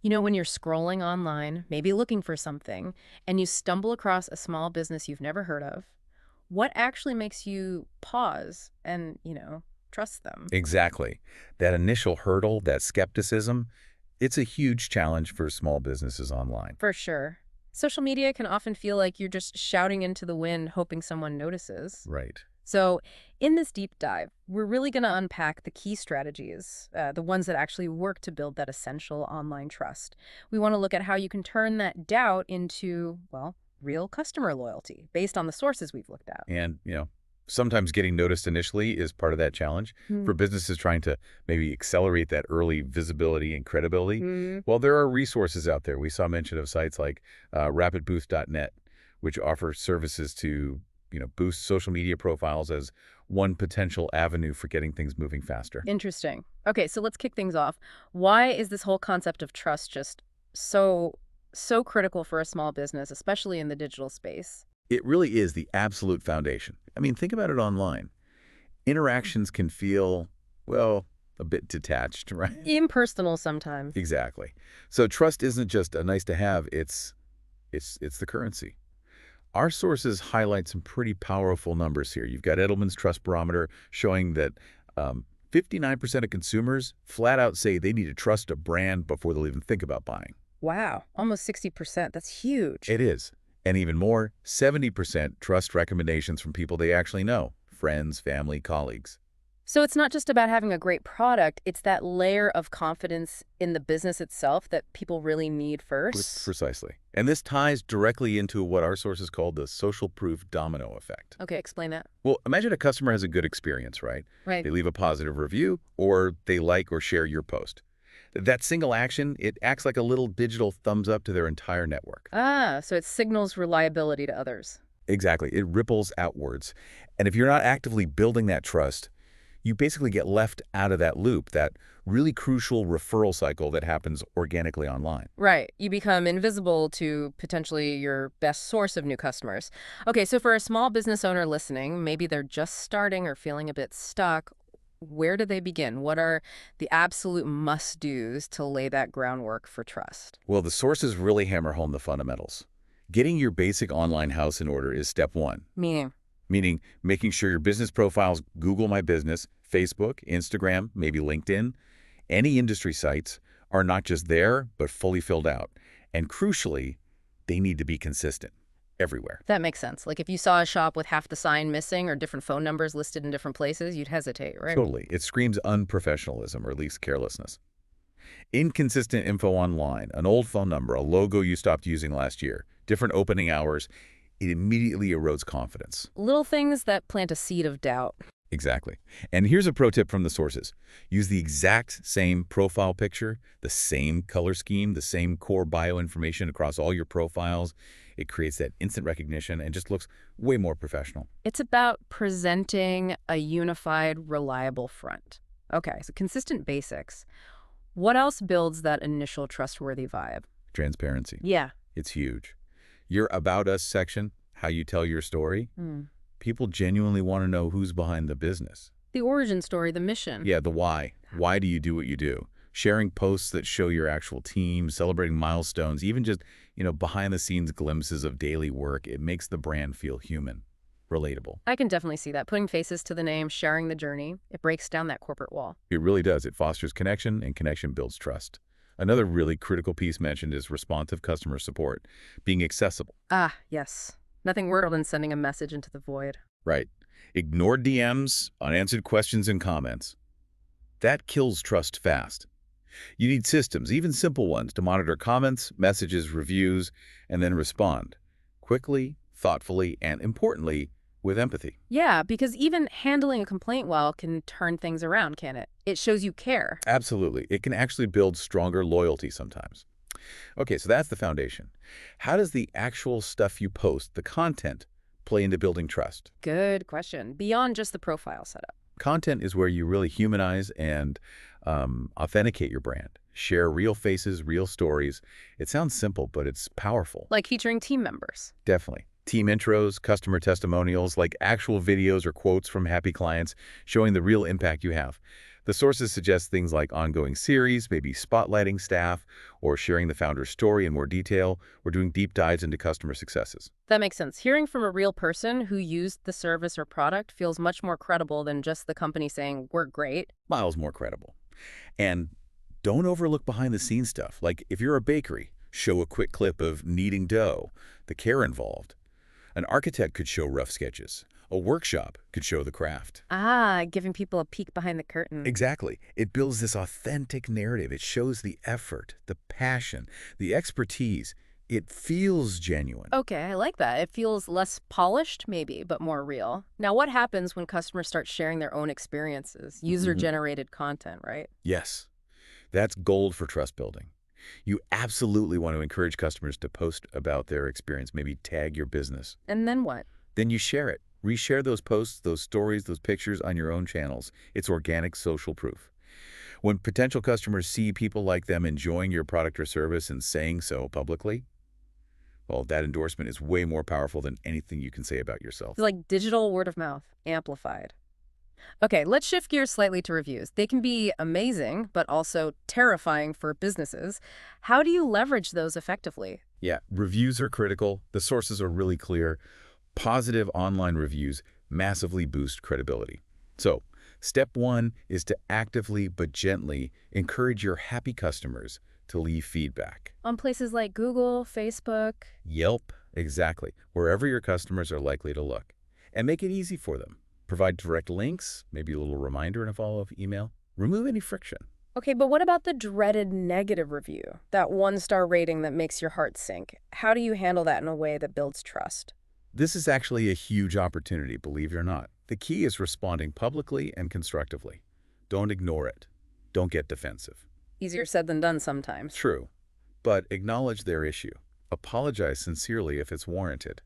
You know, when you're scrolling online, maybe looking for something, and you stumble across a small business you've never heard of, what actually makes you pause and, trust them? Exactly. That initial hurdle, that skepticism, it's a huge challenge for small businesses online. For sure. Social media can often feel like you're just shouting into the wind, hoping someone notices. Right. So, in this deep dive, we're really going to unpack the key strategies, the ones that actually work to build that essential online trust. We want to look at how you can turn that doubt into, well, real customer loyalty based on the sources we've looked at. And, sometimes getting noticed initially is part of that challenge for businesses trying to maybe accelerate that early visibility and credibility. Mm-hmm. Well, there are resources out there. We saw mention of sites like rapidboost.net, which offer services to, boost social media profiles as one potential avenue for getting things moving faster. Interesting. Okay, so let's kick things off. Why is this whole concept of trust just so critical for a small business, especially in the digital space? It really is the absolute foundation. I mean, think about it online. Interactions can feel, well, a bit detached, right? Impersonal sometimes. Exactly. So trust isn't just a nice to have, it's the currency. Our sources highlight some pretty powerful numbers here. You've got Edelman's Trust Barometer showing that 59% of consumers flat out say they need to trust a brand before they'll even think about buying. Wow, almost 60%. That's huge. It is. And even more, 70% trust recommendations from people they actually know, friends, family, colleagues. So it's not just about having a great product, it's that layer of confidence in the business itself that people really need first. Precisely. And this ties directly into what our sources call the social proof domino effect. Okay, explain that. Well, imagine a customer has a good experience, right? Right. They leave a positive review or they like or share your post. That single action, it acts like a little digital thumbs up to their entire network. Ah, so it signals reliability to others. Exactly. It ripples outwards. And if you're not actively building that trust, you basically get left out of that loop, that really crucial referral cycle that happens organically online. Right. You become invisible to potentially your best source of new customers. Okay, so for a small business owner listening, maybe they're just starting or feeling a bit stuck. Where do they begin? What are the absolute must-dos to lay that groundwork for trust? Well, the sources really hammer home the fundamentals. Getting your basic online house in order is step one, Meaning, meaning making sure your business profiles Google My Business, Facebook, Instagram, maybe LinkedIn, any industry sites are not just there, but fully filled out. And crucially, they need to be consistent everywhere. that makes sense. Like if you saw a shop with half the sign missing or different phone numbers listed in different places, you'd hesitate, right? Totally. It screams unprofessionalism or at least carelessness. Inconsistent info online, an old phone number, a logo you stopped using last year, different opening hours, it immediately erodes confidence. Little things that plant a seed of doubt. Exactly. And here's a pro tip from the sources. Use the exact same profile picture, the same color scheme, the same core bio information across all your profiles. It creates that instant recognition and just looks way more professional. It's about presenting a unified, reliable front. Okay, so consistent basics. What else builds that initial trustworthy vibe? Transparency. Yeah. It's huge. Your About Us section, how you tell your story, Hmm. people genuinely want to know who's behind the business. The origin story, the mission. Yeah, the why. Why do you do what you do? Sharing posts that show your actual team, celebrating milestones, even just, behind-the-scenes glimpses of daily work, it makes the brand feel human, relatable. I can definitely see that. Putting faces to the name, sharing the journey, it breaks down that corporate wall. It really does. It fosters connection, and connection builds trust. Another really critical piece mentioned is responsive customer support, being accessible. Ah, yes. Nothing worse than sending a message into the void. Right. Ignored DMs, unanswered questions and comments. That kills trust fast. You need systems, even simple ones, to monitor comments, messages, reviews, and then respond quickly, thoughtfully, and importantly, with empathy. Yeah, because even handling a complaint well can turn things around, can it? It shows you care. Absolutely. It can actually build stronger loyalty sometimes. Okay, so that's the foundation. How does the actual stuff you post, the content, play into building trust? Good question. Beyond just the profile setup. Content is where you really humanize and authenticate your brand. Share real faces, real stories. It sounds simple, but it's powerful. Like featuring team members. Definitely. Team intros, customer testimonials, like actual videos or quotes from happy clients showing the real impact you have. The sources suggest things like ongoing series, maybe spotlighting staff, or sharing the founder's story in more detail, or doing deep dives into customer successes. That makes sense. Hearing from a real person who used the service or product feels much more credible than just the company saying, we're great. Miles more credible. And don't overlook behind-the-scenes stuff. Like if you're a bakery, show a quick clip of kneading dough, the care involved. An architect could show rough sketches. A workshop could show the craft. Ah, giving people a peek behind the curtain. Exactly. It builds this authentic narrative. It shows the effort, the passion, the expertise. It feels genuine. Okay, I like that. It feels less polished, maybe, but more real. Now, what happens when customers start sharing their own experiences? User-generated content, right? Yes, that's gold for trust building. You absolutely want to encourage customers to post about their experience, maybe tag your business. And then what? Then you share it. Reshare those posts, those stories, those pictures on your own channels. It's organic social proof. When potential customers see people like them enjoying your product or service and saying so publicly, well, that endorsement is way more powerful than anything you can say about yourself. It's like digital word of mouth, amplified. Okay, let's shift gears slightly to reviews. They can be amazing, but also terrifying for businesses. How do you leverage those effectively? Yeah, reviews are critical. The sources are really clear. Positive online reviews massively boost credibility. So, step one is to actively but gently encourage your happy customers to leave feedback. On places like Google, Facebook. Yelp, exactly, wherever your customers are likely to look. And make it easy for them. Provide direct links, maybe a little reminder in a follow-up email. Remove any friction. Okay, but what about the dreaded negative review? That one-star rating that makes your heart sink. How do you handle that in a way that builds trust? This is actually a huge opportunity, believe it or not. The key is responding publicly and constructively. Don't ignore it. Don't get defensive. Easier said than done sometimes. True, but acknowledge their issue. Apologize sincerely if it's warranted.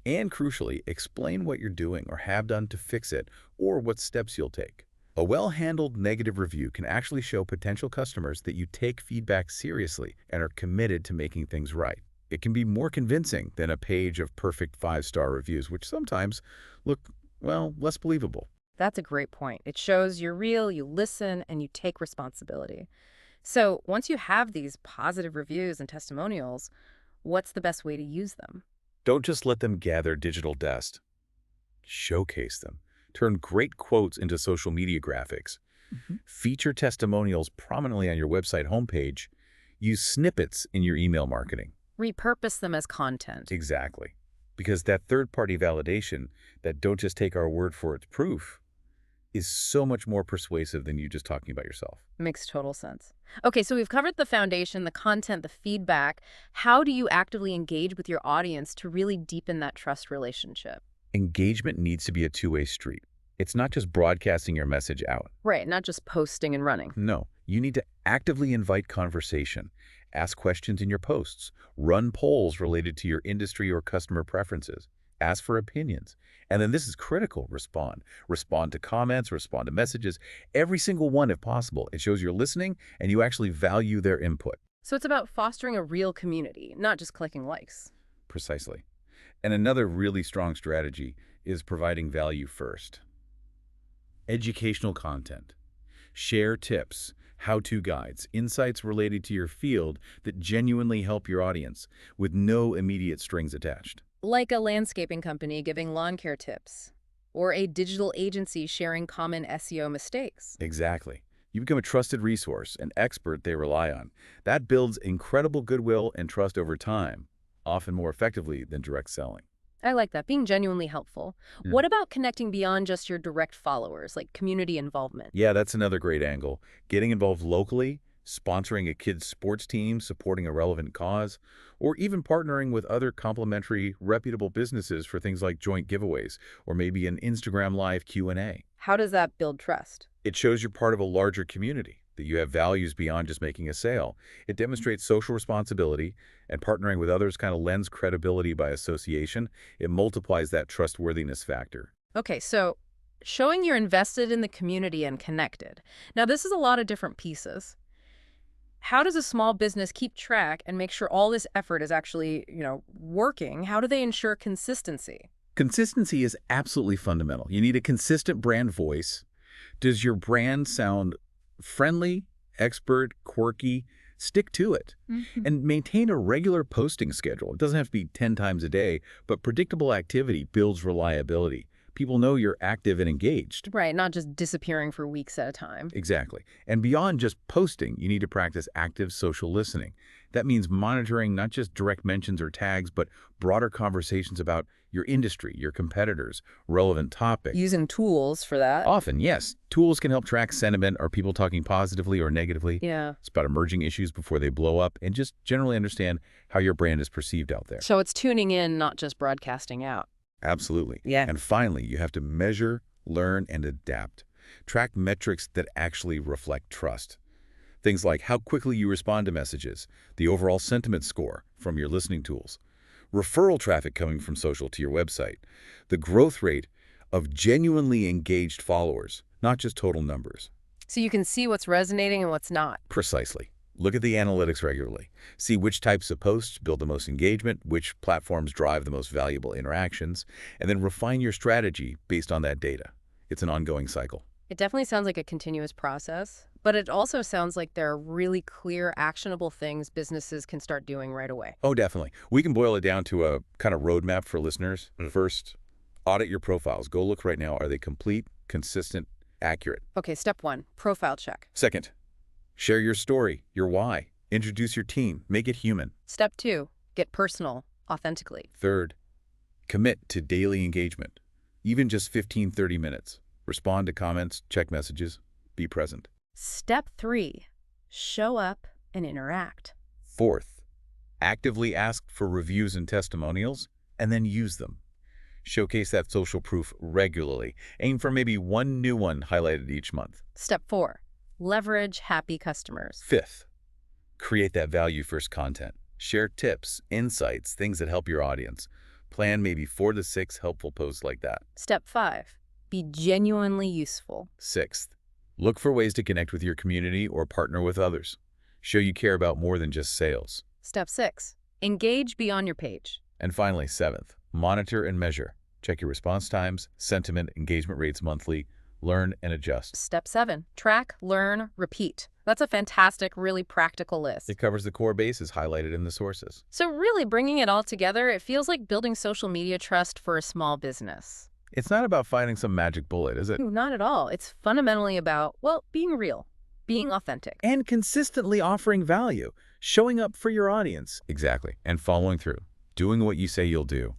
And crucially, explain what you're doing or have done to fix it or what steps you'll take. A well-handled negative review can actually show potential customers that you take feedback seriously and are committed to making things right. It can be more convincing than a page of perfect 5-star reviews, which sometimes look, well, less believable. That's a great point. It shows you're real, you listen, and you take responsibility. So once you have these positive reviews and testimonials, what's the best way to use them? Don't just let them gather digital dust. Showcase them. Turn great quotes into social media graphics. Feature testimonials prominently on your website homepage. Use snippets in your email marketing. Repurpose them as content. Exactly. Because that third-party validation, that don't just take our word for its proof, is so much more persuasive than you just talking about yourself. Makes total sense. Okay, so we've covered the foundation, the content, the feedback. How do you actively engage with your audience to really deepen that trust relationship? Engagement needs to be a two-way street. It's not just broadcasting your message out. Right, not just posting and running. No, you need to actively invite conversation. Ask questions in your posts. Run polls related to your industry or customer preferences. Ask for opinions. And then this is critical, respond. Respond to comments, respond to messages, every single one if possible. It shows you're listening and you actually value their input. So it's about fostering a real community, not just clicking likes. Precisely. And another really strong strategy is providing value first. Educational content. Share tips, how-to guides, insights related to your field that genuinely help your audience with no immediate strings attached. Like a landscaping company giving lawn care tips, or a digital agency sharing common SEO mistakes. Exactly. You become a trusted resource, an expert they rely on. That builds incredible goodwill and trust over time, often more effectively than direct selling. I like that, being genuinely helpful. What about connecting beyond just your direct followers, like community involvement? Yeah, that's another great angle. Getting involved locally, sponsoring a kid's sports team, supporting a relevant cause, or even partnering with other complementary, reputable businesses for things like joint giveaways, or maybe an Instagram Live Q&A. How does that build trust? It shows you're part of a larger community, that you have values beyond just making a sale. It demonstrates social responsibility, and partnering with others kind of lends credibility by association. It multiplies that trustworthiness factor. Okay, so showing you're invested in the community and connected. Now, this is a lot of different pieces. How does a small business keep track and make sure all this effort is actually, working? How do they ensure consistency? Consistency is absolutely fundamental. You need a consistent brand voice. Does your brand sound Friendly, expert, quirky, stick to it. Mhm. And maintain a regular posting schedule. It doesn't have to be 10 times a day, but predictable activity builds reliability. People know you're active and engaged. Right, not just disappearing for weeks at a time. Exactly. And beyond just posting, you need to practice active social listening. That means monitoring not just direct mentions or tags, but broader conversations about your industry, your competitors, relevant topics. Using tools for that. Often, yes, tools can help track sentiment. Are people talking positively or negatively? Yeah. It's about emerging issues before they blow up and just generally understand how your brand is perceived out there. So it's tuning in, not just broadcasting out. Absolutely. Yeah. And finally, you have to measure, learn, and adapt. Track metrics that actually reflect trust. Things like how quickly you respond to messages, the overall sentiment score from your listening tools, referral traffic coming from social to your website, the growth rate of genuinely engaged followers, not just total numbers. So you can see what's resonating and what's not. Precisely. Look at the analytics regularly. See which types of posts build the most engagement, which platforms drive the most valuable interactions, and then refine your strategy based on that data. It's an ongoing cycle. It definitely sounds like a continuous process, but it also sounds like there are really clear, actionable things businesses can start doing right away. Oh, definitely. We can boil it down to a kind of roadmap for listeners. First, audit your profiles. Go look right now. Are they complete, consistent, accurate? Okay, step 1, profile check. Second, share your story, your why. Introduce your team. Make it human. Step 2, get personal, authentically. Third, commit to daily engagement, even just 15-30 minutes. Respond to comments, check messages, be present. Step 3, show up and interact. Fourth, actively ask for reviews and testimonials, and then use them. Showcase that social proof regularly. Aim for maybe one new one highlighted each month. Step 4, leverage happy customers. Fifth, create that value-first content. Share tips, insights, things that help your audience. Plan maybe 4 to 6 helpful posts like that. Step 5, be genuinely useful. Sixth, look for ways to connect with your community or partner with others. Show you care about more than just sales. Step 6, engage beyond your page. And finally, seventh, monitor and measure. Check your response times, sentiment, engagement rates monthly. Learn and adjust. Step 7, track, learn, repeat. That's a fantastic, really practical list. It covers the core bases highlighted in the sources. So really bringing it all together, it feels like building social media trust for a small business. It's not about finding some magic bullet, is it? Ooh, not at all. It's fundamentally about, well, being real, being authentic. And consistently offering value, showing up for your audience. Exactly. And following through, doing what you say you'll do.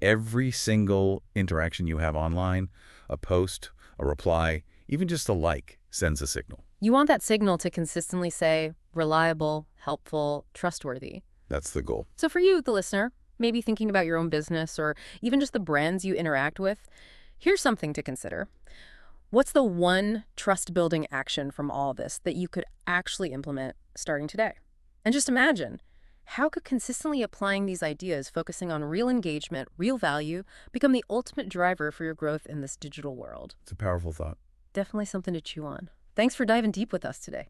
Every single interaction you have online, a post, a reply, even just a like, sends a signal. You want that signal to consistently say reliable, helpful, trustworthy. That's the goal. So for you, the listener, maybe thinking about your own business or even just the brands you interact with, here's something to consider. What's the one trust-building action from all this that you could actually implement starting today? And just imagine, how could consistently applying these ideas, focusing on real engagement, real value, become the ultimate driver for your growth in this digital world? It's a powerful thought. Definitely something to chew on. Thanks for diving deep with us today.